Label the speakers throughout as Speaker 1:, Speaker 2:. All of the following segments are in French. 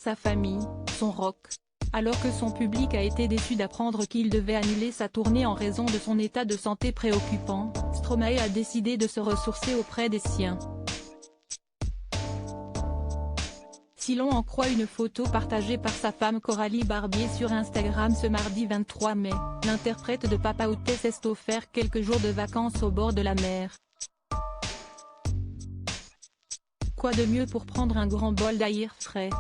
Speaker 1: sa famille, son rock. Alors que son public a été déçu d'apprendre qu'il devait annuler sa tournée en raison de son état de santé préoccupant, Stromae a décidé de se ressourcer auprès des siens. Si l'on en croit une photo partagée par sa femme Coralie Barbier sur Instagram ce mardi 23 mai, l'interprète de Papa Outé s'est offert quelques jours de vacances au bord de la mer. Quoi de mieux pour prendre un grand bol d'air frais?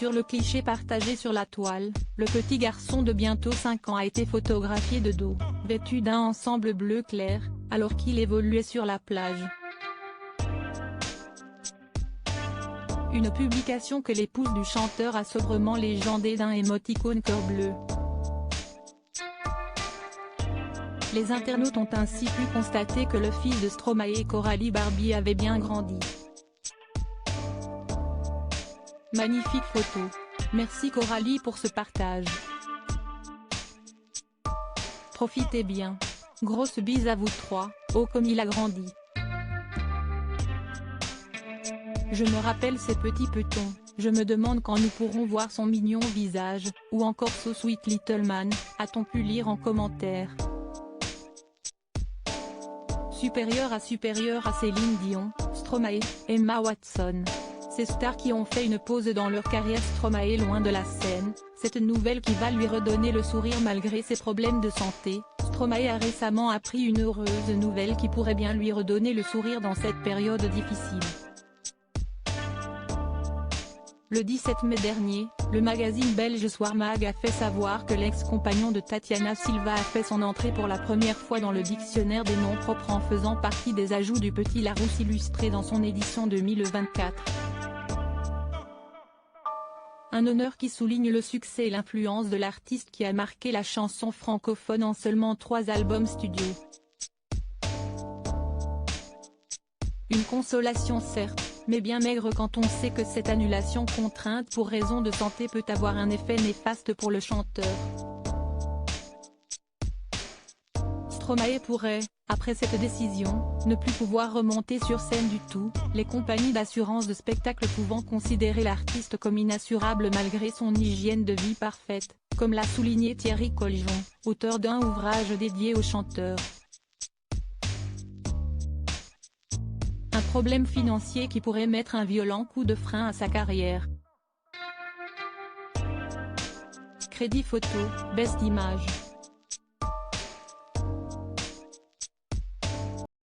Speaker 1: Sur le cliché partagé sur la toile, le petit garçon de bientôt 5 ans a été photographié de dos, vêtu d'un ensemble bleu clair, alors qu'il évoluait sur la plage. Une publication que l'épouse du chanteur a sobrement légendée d'un émoticône cœur bleu. Les internautes ont ainsi pu constater que le fils de Stromae, Coralie Barbier, avait bien grandi. Magnifique photo. Merci Coralie pour ce partage. Profitez bien. Grosse bise à vous trois. Oh comme il a grandi. Je me rappelle ces petits petons, je me demande quand nous pourrons voir son mignon visage, ou encore So Sweet Little Man, a-t-on pu lire en commentaire. Supérieur à Céline Dion, Stromae, Emma Watson. Ces stars qui ont fait une pause dans leur carrière. Stromae loin de la scène, cette nouvelle qui va lui redonner le sourire malgré ses problèmes de santé. Stromae a récemment appris une heureuse nouvelle qui pourrait bien lui redonner le sourire dans cette période difficile. Le 17 mai dernier, le magazine belge Soir Mag a fait savoir que l'ex-compagnon de Tatiana Silva a fait son entrée pour la première fois dans le dictionnaire des noms propres en faisant partie des ajouts du Petit Larousse illustré dans son édition 2024. Un honneur qui souligne le succès et l'influence de l'artiste qui a marqué la chanson francophone en seulement 3 albums studio. Une consolation certes, mais bien maigre quand on sait que cette annulation contrainte pour raison de santé peut avoir un effet néfaste pour le chanteur. Stromae pourrait, après cette décision, ne plus pouvoir remonter sur scène du tout, les compagnies d'assurance de spectacle pouvant considérer l'artiste comme inassurable malgré son hygiène de vie parfaite, comme l'a souligné Thierry Coljon, auteur d'un ouvrage dédié au chanteur. Un problème financier qui pourrait mettre un violent coup de frein à sa carrière. Crédit photo, Best Image.